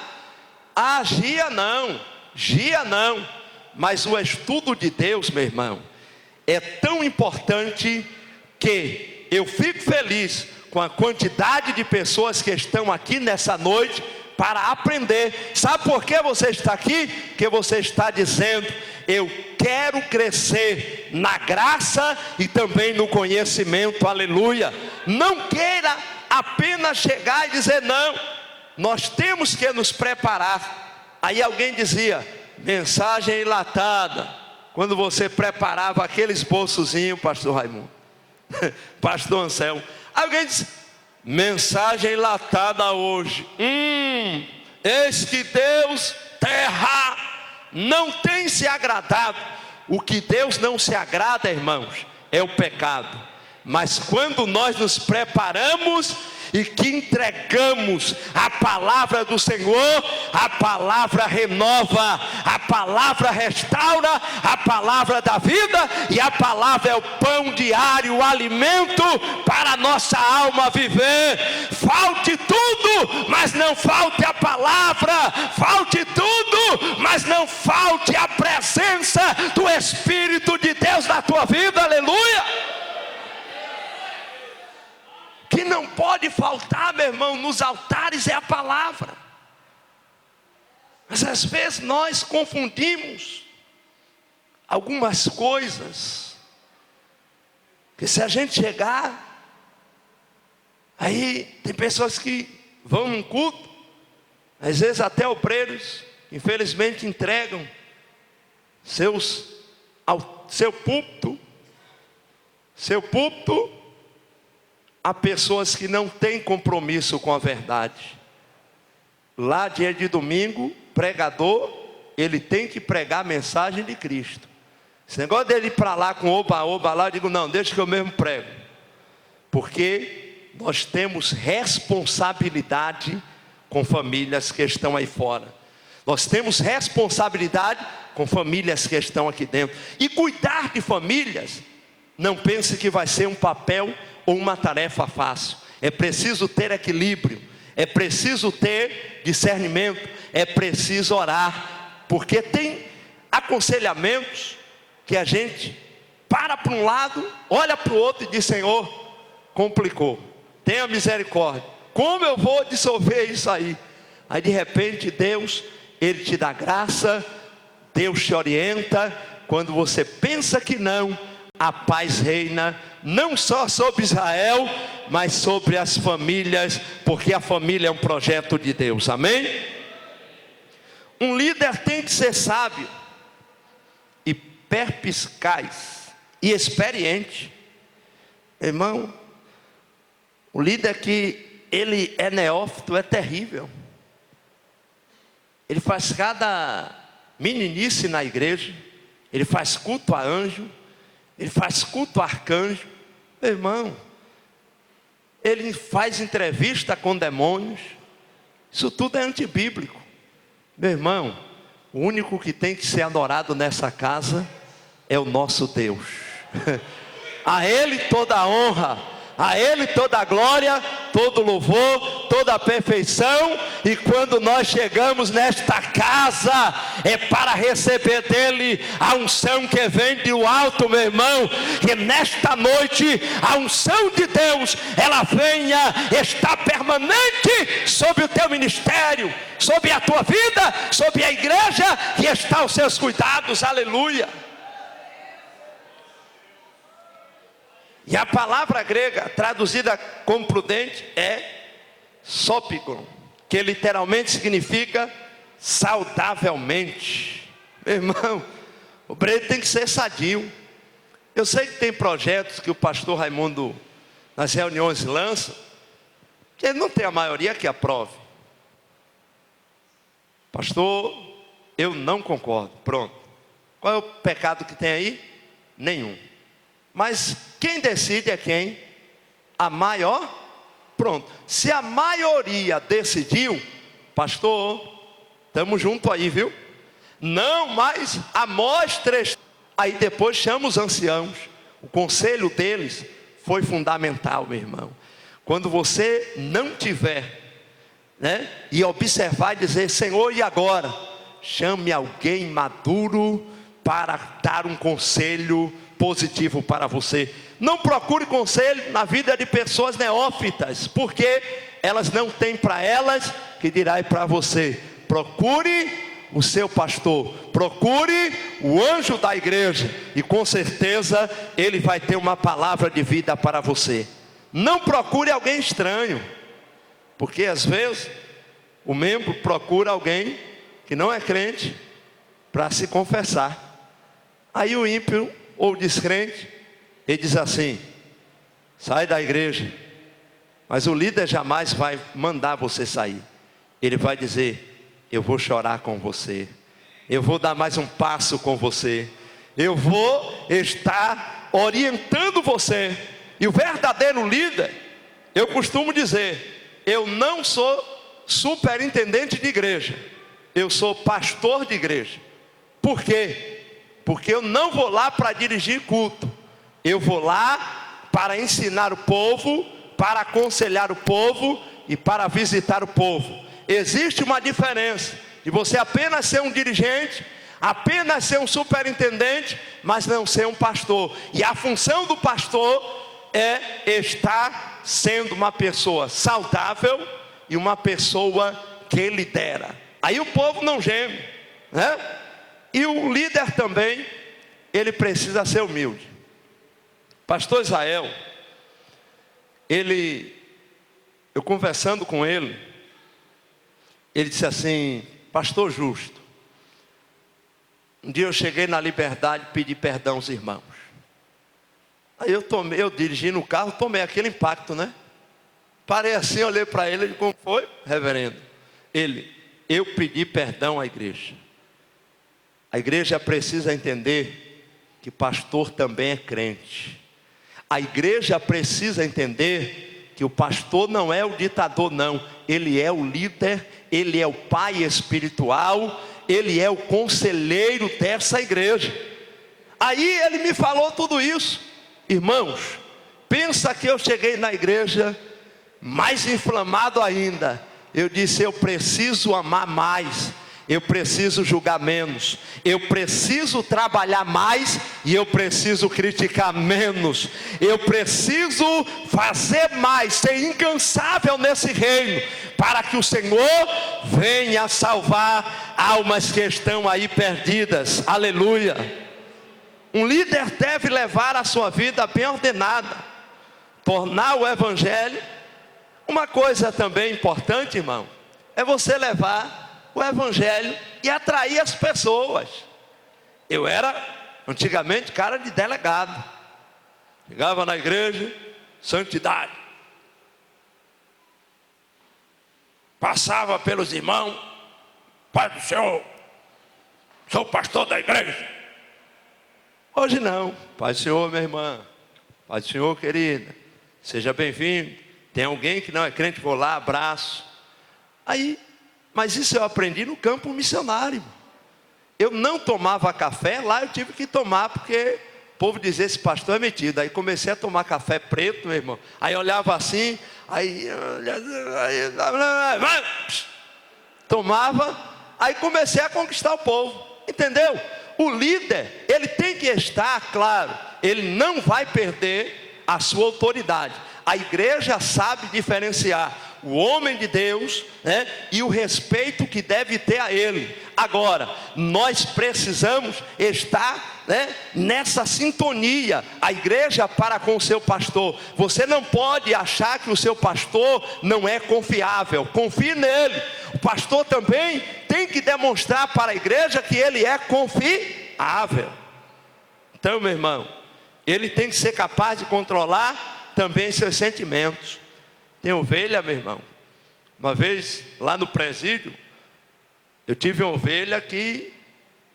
Gia não. Mas o estudo de Deus, meu irmão, é tão importante que eu fico feliz com a quantidade de pessoas que estão aqui nessa noite para aprender. Sabe por que você está aqui? Porque você está dizendo, eu quero crescer na graça e também no conhecimento, aleluia. Não queira apenas chegar e dizer não, nós temos que nos preparar. Aí alguém dizia, mensagem enlatada, quando você preparava aqueles bolsozinhos, pastor Raimundo, pastor Anselmo, alguém disse, mensagem enlatada hoje, eis que Deus terra não tem se agradado. O que Deus não se agrada, irmãos, é o pecado. Mas quando nós nos preparamos e que entregamos a palavra do Senhor, a palavra renova, a palavra restaura, a palavra da vida, e a palavra é o pão diário, o alimento para a nossa alma viver. Falte tudo, mas não falte a palavra. Falte tudo, mas não falte a presença do Espírito de Deus na tua vida, aleluia. Que não pode faltar, meu irmão, nos altares é a palavra. Mas às vezes nós confundimos algumas coisas, que se a gente chegar, aí tem pessoas que vão num culto, às vezes até obreiros, infelizmente entregam seu púlpito a pessoas que não têm compromisso com a verdade. Lá dia de domingo, pregador, ele tem que pregar a mensagem de Cristo. Esse negócio dele ir para lá com oba-oba lá, eu digo, não, deixa que eu mesmo prego. Porque nós temos responsabilidade com famílias que estão aí fora. Nós temos responsabilidade com famílias que estão aqui dentro. E cuidar de famílias, não pense que vai ser um papel ou uma tarefa fácil. É preciso ter equilíbrio, é preciso ter discernimento, é preciso orar, porque tem aconselhamentos que a gente para um lado, olha para o outro e diz, Senhor, complicou, tenha misericórdia, como eu vou dissolver isso aí? Aí de repente Deus, Ele te dá graça, Deus te orienta. Quando você pensa que não, a paz reina, não só sobre Israel, mas sobre as famílias, porque a família é um projeto de Deus, amém? Um líder tem que ser sábio, e perspicaz, e experiente. Irmão, o líder que ele é neófito é terrível. Ele faz cada meninice na igreja, ele faz culto a anjo, ele faz culto a arcanjo. Meu irmão, ele faz entrevista com demônios. Isso tudo é antibíblico. Meu irmão, o único que tem que ser adorado nessa casa é o nosso Deus. A Ele toda a honra, a Ele toda a glória, todo louvor, toda a perfeição. E quando nós chegamos nesta casa, é para receber dele a unção que vem do alto, meu irmão. Que nesta noite a unção de Deus, ela venha estar permanente sobre o teu ministério, sobre a tua vida, sobre a igreja que está aos seus cuidados, aleluia. E a palavra grega, traduzida como prudente, é sopikon, que literalmente significa saudavelmente. Meu irmão, o obreiro tem que ser sadio. Eu sei que tem projetos que o pastor Raimundo, nas reuniões, lança, que ele não tem a maioria que aprove. Pastor, eu não concordo. Pronto. Qual é o pecado que tem aí? Nenhum. Mas quem decide é quem? A maior? Pronto. Se a maioria decidiu, pastor, estamos juntos aí, viu? Não, mas amostra. Aí depois chama os anciãos. O conselho deles foi fundamental, meu irmão. Quando você não tiver, né, e observar e dizer, Senhor, e agora? Chame alguém maduro para dar um conselho positivo para você. Não procure conselho na vida de pessoas neófitas, porque elas não têm para elas que dirá para você. Procure o seu pastor, procure o anjo da igreja, e com certeza ele vai ter uma palavra de vida para você. Não procure alguém estranho, porque às vezes o membro procura alguém que não é crente para se confessar. Aí o ímpio ou descrente, ele diz assim, sai da igreja. Mas o líder jamais vai mandar você sair. Ele vai dizer, eu vou chorar com você, eu vou dar mais um passo com você, eu vou estar orientando você. E o verdadeiro líder, eu costumo dizer, eu não sou superintendente de igreja, eu sou pastor de igreja. Por quê? Porque eu não vou lá para dirigir culto, eu vou lá para ensinar o povo, para aconselhar o povo e para visitar o povo. Existe uma diferença de você apenas ser um dirigente, apenas ser um superintendente, mas não ser um pastor. E a função do pastor é estar sendo uma pessoa saudável e uma pessoa que lidera. Aí o povo não geme, né? E o líder também, ele precisa ser humilde. Pastor Israel, eu conversando com ele disse assim, pastor Justo, um dia eu cheguei na Liberdade e pedi perdão aos irmãos. Aí eu dirigi no carro, tomei aquele impacto, né? Parei assim, olhei para ele, como foi, reverendo? Eu pedi perdão à igreja. A igreja precisa entender que pastor também é crente. A igreja precisa entender que o pastor não é o ditador, não. Ele é o líder, ele é o pai espiritual, ele é o conselheiro dessa igreja. Aí ele me falou tudo isso. Irmãos, pensa que eu cheguei na igreja mais inflamado ainda. Eu disse, eu preciso amar mais, eu preciso julgar menos, eu preciso trabalhar mais e eu preciso criticar menos, eu preciso fazer mais, ser incansável nesse reino, para que o Senhor venha salvar almas que estão aí perdidas, aleluia. Um líder deve levar a sua vida bem ordenada, tornar o evangelho. Uma coisa também importante, irmão, é você levar o evangelho e atrair as pessoas. Eu era antigamente cara de delegado, chegava na igreja, santidade, passava pelos irmãos, Pai do Senhor, sou pastor da igreja. Hoje não. Pai do Senhor, minha irmã, Pai do Senhor, querida, seja bem-vindo. Tem alguém que não é crente, vou lá, abraço. Aí, mas isso eu aprendi no campo missionário. Eu não tomava café, lá eu tive que tomar, porque o povo dizia, esse pastor é metido. Aí comecei a tomar café preto, meu irmão. Aí olhava assim, tomava, aí comecei a conquistar o povo. Entendeu? O líder, ele tem que estar, claro, ele não vai perder a sua autoridade. A igreja sabe diferenciar o homem de Deus, né, e o respeito que deve ter a ele. Agora, nós precisamos estar, né, nessa sintonia, a igreja para com o seu pastor. Você não pode achar que o seu pastor não é confiável. Confie nele. O pastor também tem que demonstrar para a igreja que ele é confiável. Então, meu irmão, ele tem que ser capaz de controlar também seus sentimentos. Tem ovelha, meu irmão. Uma vez lá no presídio, eu tive uma ovelha que,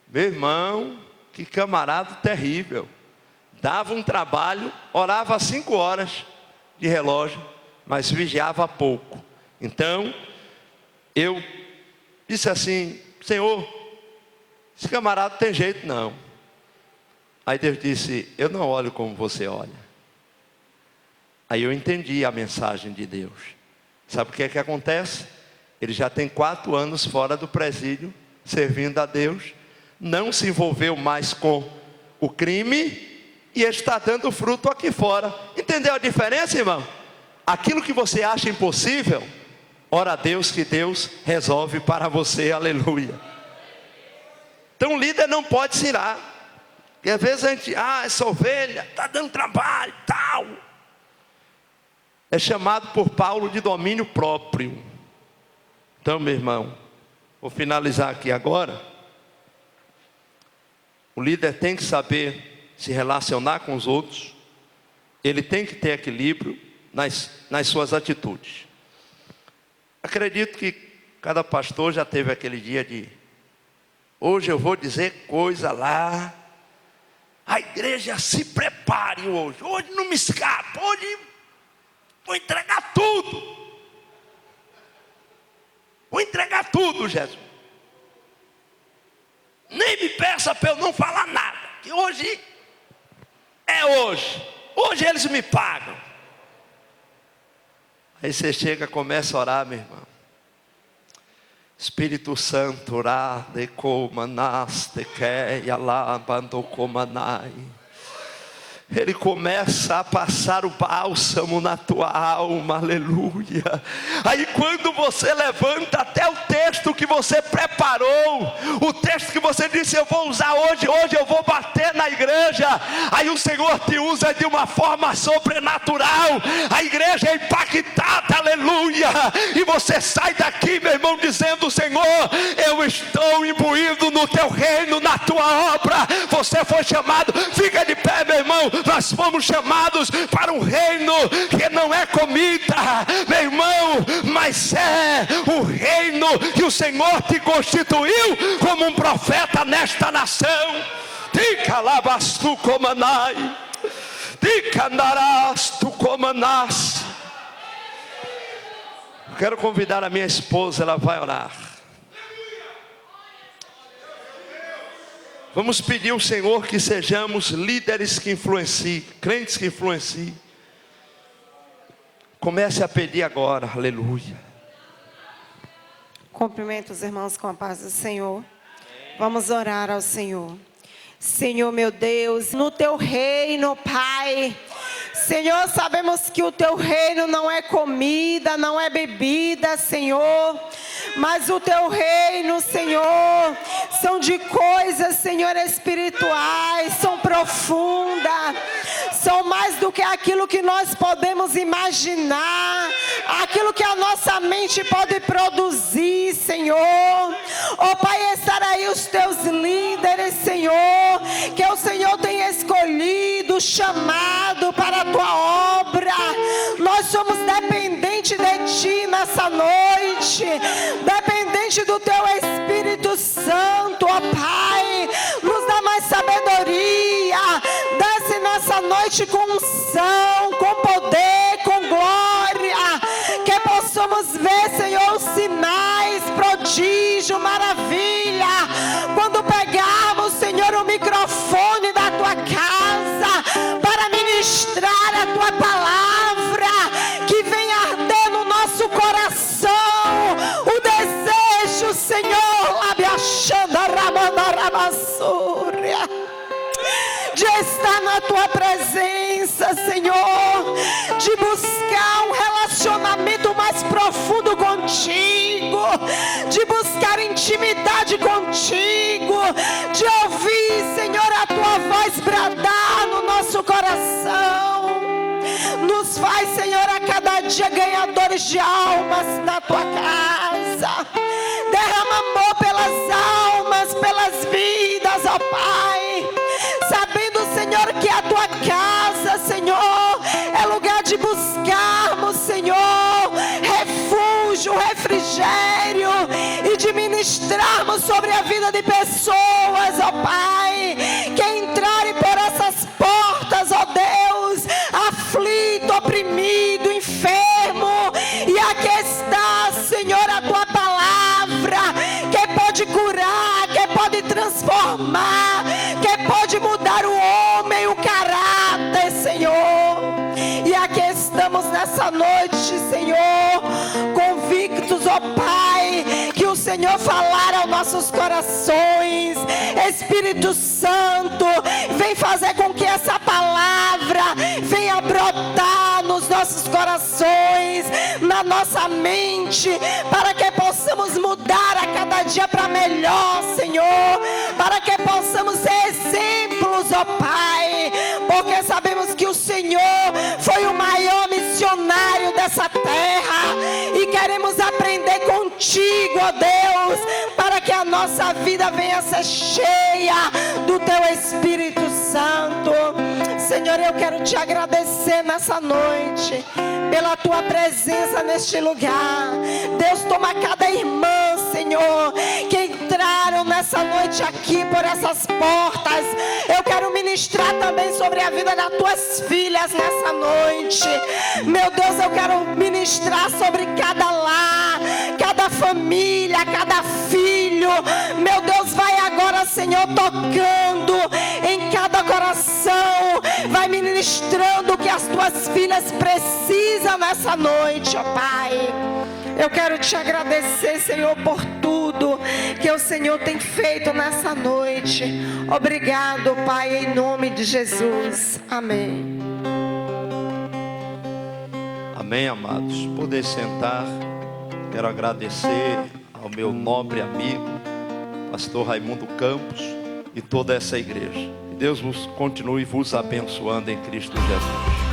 meu irmão, que camarada terrível. Dava um trabalho, orava 5 horas de relógio, mas vigiava pouco. Então, eu disse assim, Senhor, esse camarada não tem jeito não. Aí Deus disse, eu não olho como você olha. Aí eu entendi a mensagem de Deus. Sabe o que é que acontece? Ele já tem 4 anos fora do presídio, servindo a Deus, não se envolveu mais com o crime e está dando fruto aqui fora. Entendeu a diferença, irmão? Aquilo que você acha impossível, ora a Deus que Deus resolve para você, aleluia. Então o líder não pode se irar. Porque às vezes a gente, essa ovelha está dando trabalho, tal. É chamado por Paulo de domínio próprio. Então, meu irmão, vou finalizar aqui agora. O líder tem que saber se relacionar com os outros. Ele tem que ter equilíbrio nas suas atitudes. Acredito que cada pastor já teve aquele dia de, hoje eu vou dizer coisa lá. A igreja se prepare hoje. Hoje não me escapa. Hoje vou entregar tudo. Vou entregar tudo, Jesus. Nem me peça para eu não falar nada. Que hoje é hoje. Hoje eles me pagam. Aí você chega, começa a orar, meu irmão. Espírito Santo, orá, decomanas, tequeia, lá, bandocomanai. Ele começa a passar o bálsamo na tua alma, aleluia. Aí quando você levanta até o texto que você preparou, o texto que você disse, eu vou usar hoje eu vou bater na igreja. Aí o Senhor te usa de uma forma sobrenatural. A igreja é impactada, aleluia. E você sai daqui, meu irmão, dizendo, Senhor, eu estou imbuído no teu reino, na tua obra. Você foi chamado, fica de pé, meu irmão. Nós fomos chamados para um reino que não é comida, meu irmão, mas é o reino que o Senhor te constituiu como um profeta nesta nação. Ticalabastu comanai, ticandarastu comanas. Quero convidar a minha esposa, ela vai orar. Vamos pedir ao Senhor que sejamos líderes que influenciem, crentes que influenciem. Comece a pedir agora, aleluia. Cumprimento os irmãos com a paz do Senhor. Vamos orar ao Senhor. Senhor meu Deus, no teu reino, Pai. Senhor, sabemos que o teu reino não é comida, não é bebida, Senhor. Mas o teu reino, Senhor, são de coisas, Senhor, espirituais, são profundas, são mais do que aquilo que nós podemos imaginar, aquilo que a nossa mente pode produzir, Senhor. Ó Pai, estar aí os teus líderes, Senhor, que o Senhor tem escolhido, chamado para a tua obra. Nós somos dependentes de Ti nessa noite, dependente do Teu Espírito Santo, ó Pai. Nos dá mais sabedoria, desce nessa noite com unção, com poder, com glória, que possamos ver, Senhor, os sinais, prodígio, maravilha, quando pegarmos, Senhor, o microfone da Tua casa, para ministrar a Tua palavra, que venha arder no nosso coração, o desejo, Senhor, de estar na Tua presença, Senhor, de buscar um relacionamento mais profundo contigo, de buscar intimidade contigo, de ouvir, Senhor, a Tua voz bradar no nosso coração. Nos faz, Senhor, a cada dia ganhadores de almas na Tua casa. Derrama amor pelas almas, pelas vidas, ó Pai. Sabendo, Senhor, que a Tua casa, Senhor, é lugar de buscarmos, Senhor, refúgio, refrigério, e de ministrarmos sobre a vida de pessoas, ó Pai, que entrarem por essas portas, ó Deus, aflito, oprimido, enfermo, e aqui está, Senhor, a Tua palavra, que pode curar, que pode transformar, que pode mudar o homem, o caráter, Senhor. E aqui estamos nessa noite, Senhor, convictos, ó Pai, que o Senhor falar aos nossos corações. Espírito Santo, vem fazer com que essa palavra venha brotar nos nossos corações, na nossa mente, para que possamos mudar a cada dia para melhor, Senhor, para que possamos ser exemplos, ó Pai, porque sabemos que o Senhor foi o maior missionário dessa terra, e queremos aprender contigo, ó Deus, para que a nossa vida venha ser cheia do Teu Espírito Santo. Senhor, eu quero Te agradecer nessa noite pela Tua presença neste lugar. Deus, toma cada irmã, Senhor, que entraram nessa noite aqui por essas portas. Eu quero ministrar também sobre a vida das Tuas filhas nessa noite. Meu Deus, eu quero ministrar sobre cada lar, cada família, cada filho. Meu Deus, vai agora, Senhor, tocando em cada coração, vai ministrando o que as Tuas filhas precisam nessa noite, ó Pai. Eu quero Te agradecer, Senhor, por tudo que o Senhor tem feito nessa noite. Obrigado, Pai, em nome de Jesus. Amém. Amém, amados. Poder sentar. Quero agradecer ao meu nobre amigo, pastor Raimundo Campos, e toda essa igreja. Que Deus continue vos abençoando em Cristo Jesus.